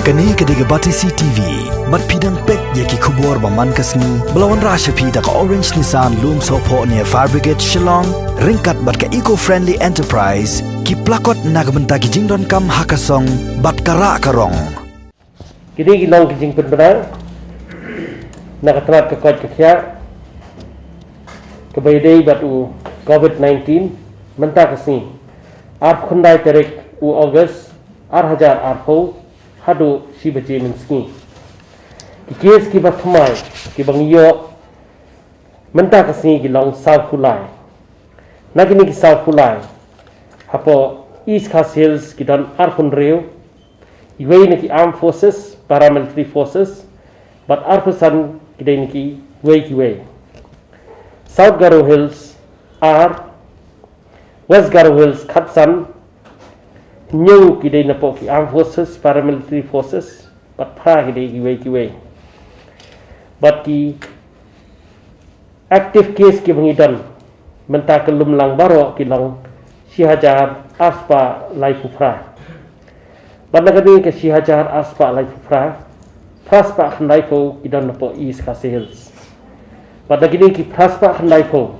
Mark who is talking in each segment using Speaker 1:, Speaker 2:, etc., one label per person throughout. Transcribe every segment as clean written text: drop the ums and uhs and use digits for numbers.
Speaker 1: Kani kediga Batisi TV, mat pidang pek yaki kubur baman kasni, belawan rasha pida ka Orange Nissan Loom Sopo near Fire Brigade Shillong, ringkat bat ka eco-friendly enterprise, ki plakot nagbenta ki jingdon kam hakasong, bat kara karong.
Speaker 2: Kini gilang kijing penbenang, nakatrat ke kuat kekya, kebaidai batu COVID-19, mentah kesini, arp kundai terik u August, hajar arpo, hadu si baca menski. Kes ki bathmai ki bangiyo mentah kesini gilang South Kulai. Nagini ki South Kulai. Hapo East Coast Hills ki dan arpun reu. Iway niki Armed Forces, Paramilitary Forces, but arpusan ki dai niki way. South Garo Hills are West Garo Hills Khatsan new kidai na po ki Armed Forces, Paramilitary Forces, but pra kidai kiway. But ki active case ki bangidan menta kelum lang baro ki lang sihajar aspa laifu pra. But nagadi ke sihajar aspa laifu pra, praspa khandaifu kidan na po East Coast Hills. But nagadi ki praspa khandaifu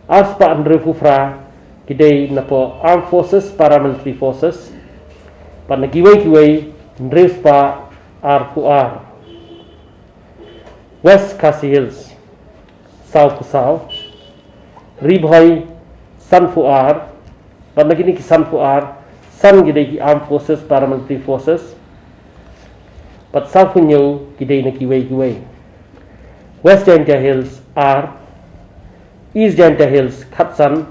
Speaker 2: aspa andrefu pra kidai na po Armed Forces, Paramilitary Forces, pa nagiway ndres pa R4R. West Khasi Hills, South Kusau, Ribhoi, San 4R, pa nagini ki San 4R, San kidai ki Armed Forces, Paramilitary Forces, pat South Punyo kidai na kiway. West Janta Hills R, East Janta Hills Khatsan,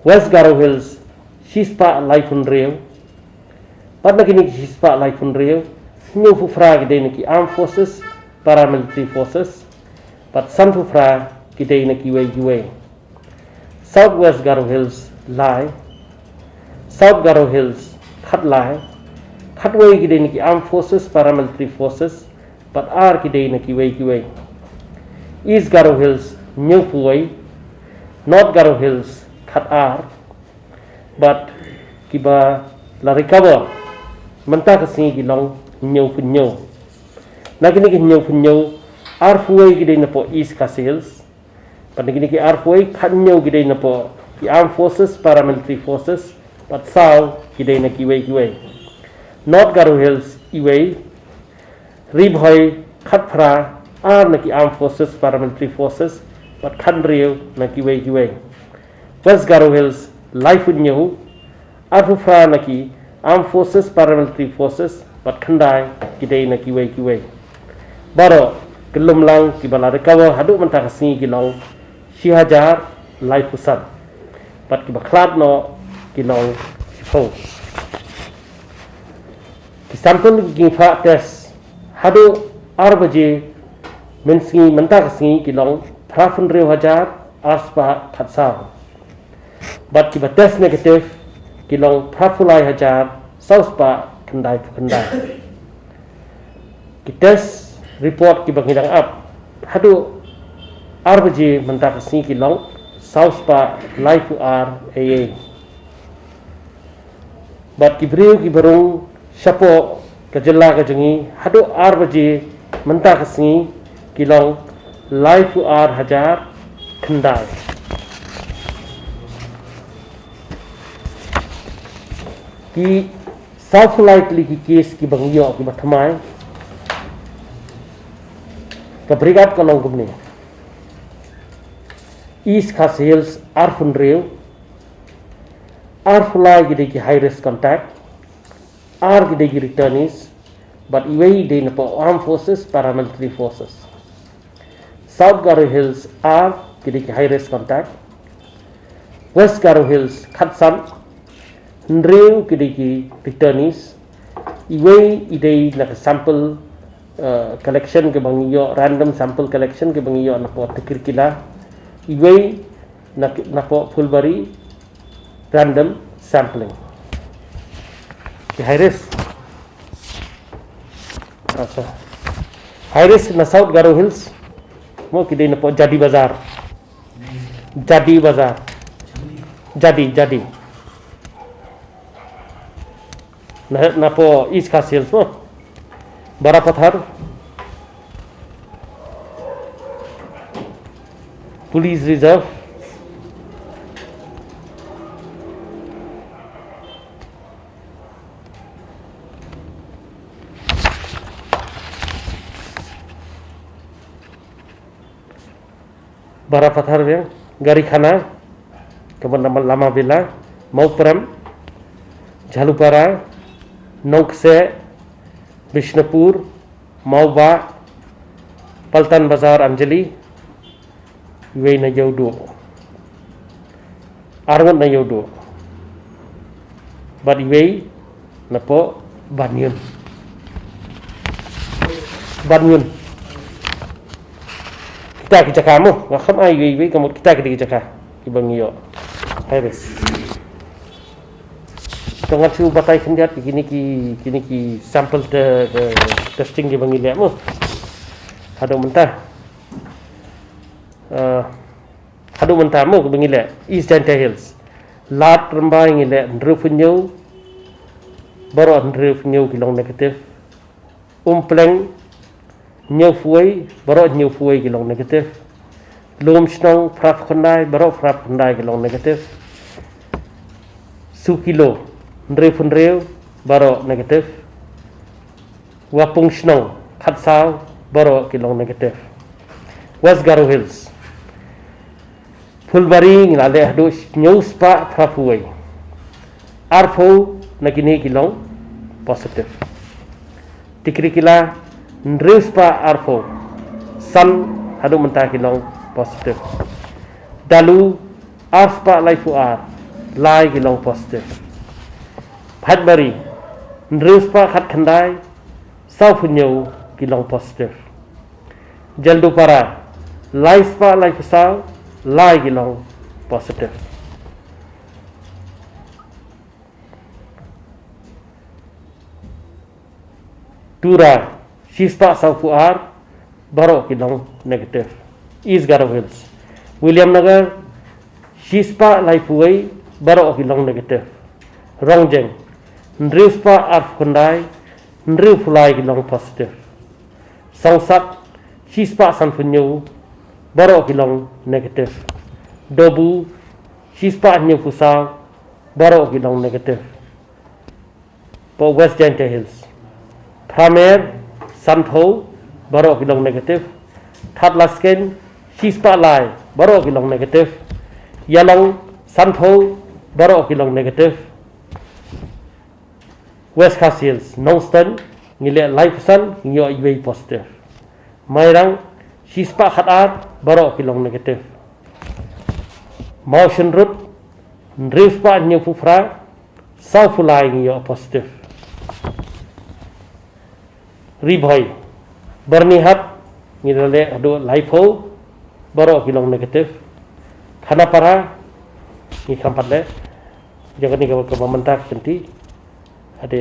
Speaker 2: West Garo Hills, Shispa Laifun Reo, pat nagini ki Shispa Laifun Reo, new fufra kidai naki Armed Forces, Paramilitary Forces, pat San fufra kidai naki way. Southwest Garo Hills Lai, South Garo Hills Khat Lai, Khatway kidai naki Armed Forces, Paramilitary Forces, pat R kidai naki way. East Garo Hills New Fuway, North Garo Hills Khat R, but kiba la recover menta kasi gilong punyo. Nagini ki punyo R fuway gidai na po East Coast Hills, but nagini ki R fuway Khat nyo gidai na po ki Armed Forces, Paramilitary Forces, but South gidai na kiway. North Garo Hills iway, Ribhoi Khat pra R na ki Armed Forces, Paramilitary Forces, but Khat Rio na kiway. West Garo Hills, Laifun Nyahu, Arfufra naki Armed Forces, Paramilitary Forces, but Khandai kidai na kiway. Baro kelum lang kibala recover haduk mentah kasini kilong sihajar Laifusan, but kibaklat no kilong sipong. Kisampun gingfa test haduk arbaje mensingi mentah kasini kilong prafun reu hajar aspa khatsau. But kiba test negative kilong prafulai hajar sauspa kendai. Ki test report kiba ngidang up hadu RBG mentah kesini kilong sauspa laifu R AA. But kibriu kibarung syapo kejela kejengi hadu RBG mentah kesini kilong laifu R hajar kendai. Ki South likely ki case ki bangiyo ki bathmai ka brigade ka long gumni East Khasi Hills Arfun Reu Arfulai gide ki high risk contact gide ki returnees but iway de na po Armed Forces, Paramilitary Forces. South Garo Hills gide ki high risk contact, West Garo Hills Khatsan Ndreu kidiki returnees iway idei na sample collection ke bangiyo random sample collection ke bangiyo na po tikirkila iway na po Fulbari random sampling ki high risk na South Garo Hills mo kidei na po Jadi Bazar jadi na po East Coast Hills mo. Barapathar, Police Reserve, Barapathar yang Garikana, kemudian Lama Villa, Mauparam, Jalupara, Nongkse, Bishnupur, Mauba, Paltan Bazar Anjali, Iway na Yaudu, Arngot na Yaudu, Bad Iway na po Banyun. Banyun. Kita kijaka mo, ngakam ay Iway kamu kita kijaka ibang iyo. Habis. Tengah cu batai kendiat kini ki sampel de testing di bangi liat mo. Hadu mentah. Hadu mentah mo ke bangi liat East Janta Hills. Lat rembai ngi liat ndru punyo. Baru ndru punyo kilong negatif. Umpleng nyo fuai baru nyo fuai kilong negatif. Lum snong frap kondai baru frap kondai kilong negatif. Sukilo Nreu baro negatif. Wapung Snong Khatsao baro kilong negatif. West Garo Hills Fulbari ngilale hadu news pa prafuai. Arfo nagini kilong positif. Tikrikila Nreus pa Arfo San hadu mentah kilong positif. Dalu Arspa Laifu Ar Lai kilong positif. Padbari Nruspa Khat Khandai Saupunyo kilong positif. Jaldupara Laispa Laifusau Lai kilong positif. Tura Shispa Saupuar Baro kilong negatif. East Garo Hills William Nagar Shispa Laifuai Baro kilong negatif. Rongjeng Nruspa Arf Kundai Nrufulai kilong positif. Sangsat Shispa Sanfunyo Baro kilong negatif. Dobu Shispa Nyufusau Baro kilong negatif. Po West Janta Hills Pramer Santho Baro kilong negatif. Thatlasken Shispa Lai Baro kilong negatif. Yalong Santho Baro kilong negatif. West Coast Hills Nongston ngile live pesan nyo iway positif. Mairang Shispa Khatat Baro kilong negatif. Motion Root Nrifpa Nyufufra Saufulai nyo positif. Ribhoy Bernihat ngile adu live ho Baro kilong negatif. Khanapara ni kampat le jangan ni ke mementak nanti ada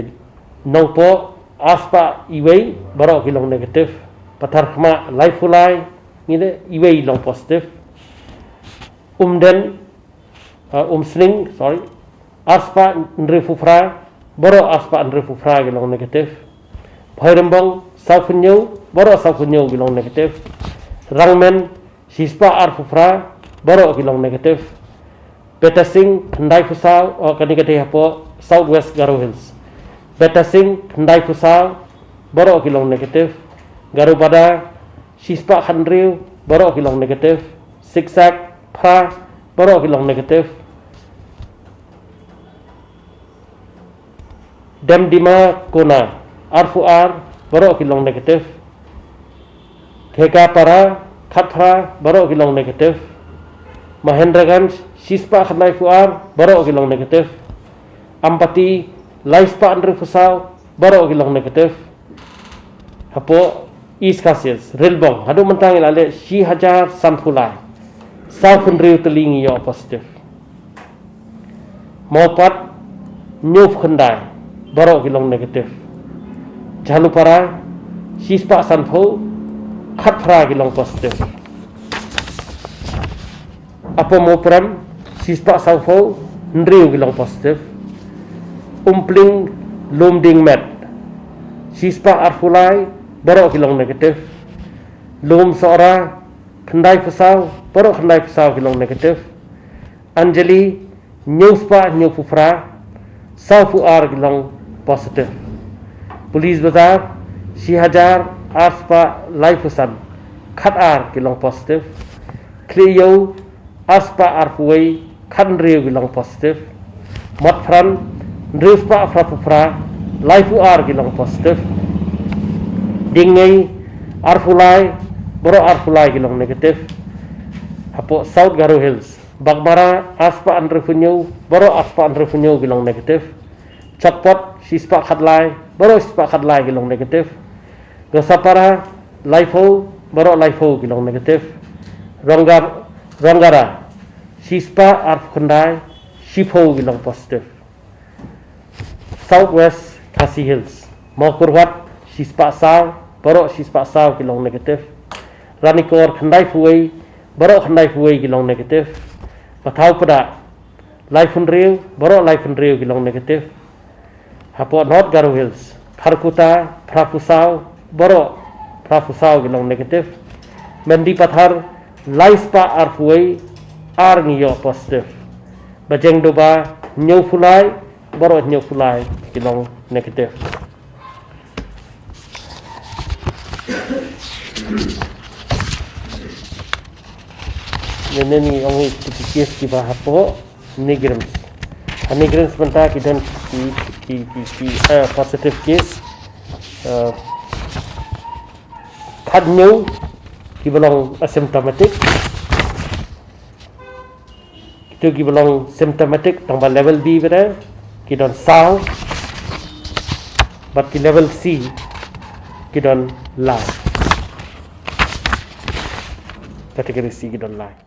Speaker 2: nongpo aspa iway baru kilong negatif. Patar khma laifulai ngile iway long positif. Umden umsling sorry aspa nrifufra baru aspa nrifufra kilong negatif. Bhairambong saufunyo baru saufunyo kilong negatif. Rangmen sispa arfufra baru kilong negatif. Betasing Khandai Fusau kanikate hapo Southwest Garo Hills. Betasing Khandai Fusau Baro kilong negatif. Garo Pada Shispa Khandriu Baro kilong negatif. Siksak Pra Baro kilong negatif. Demdima Kona Arfuar Baro kilong negatif. Theka Para Khatra Baro kilong negatif. Mahendraganj Shispa Khandai Fuar Baro kilong negatif. Ampati Laispa Andre Fusau Baro kilong negatif. Hapo East Coast Hills Rilbong hadu mentang ilale Shi Hajar Santhulai Saufun Riu Telingi yo positif. Mopat Nyuf Khandai Baro kilong negatif. Jalupara Shispa Sanpho Khatra kilong positif. Apa Mopram Shispa Sanpho Nriu kilong positif. Umpling Lum Ding Met, Shispa Arfulai, Borok Kilong negatif. Lum Sora, Kendai Pesau, Borok Kendai Pesau Kilong negatif. Anjali, Nyuspa Nyupufra, Sau Fuar Kilong positif. Polis Bazar, Shihajar, Aspa Laifusan, Khatar Kilong positif. Kliyo, Aspa Arfuai, Khanriu Kilong positif. Matfran, Nrispa Frapufra, Laifuar Kilong positif. Dingai, Arfulai, Borok Arfulai Kilong negatif. Hapo South Garo Hills, Bagbara, Aspa Andrefunyo, Borok Aspa Andrefunyo Kilong negatif. Chakpot, Shispa Khatlai, Borok Shispa Khatlai Kilong negatif. Gosapara, Laifo, Borok Laifo Kilong negatif. Rongara, Shispa Arfkundai, Shipo Kilong positif. Southwest Khasi Hills, Mokurwat, Shispa Sao, Borok Shispa Sao Kilong negatif. Ranikor Khandai Fuai, Borok Khandai Fuai Kilong negatif. Patau Pada, Laifun Riu, Borok Laifun Riu Kilong negatif. Hapo North Garo Hills, Parkuta, Prapusau, Borok Prapusau Kilong negatif. Mendi Pathar, Laispa Arfuai, Arngiyo positif. Bajeng Doba, Nyofulai, Borok Nyofulai Kilong negatif. Ini ni orang kes di bawah po Negrams. Negrams benda kita ki positive case. Kadnyo ki belong asymptomatic. Itu ki belong symptomatic tambah level B berada. Ki don sound. But ki level C ki don lie. Kategori C ki don lie.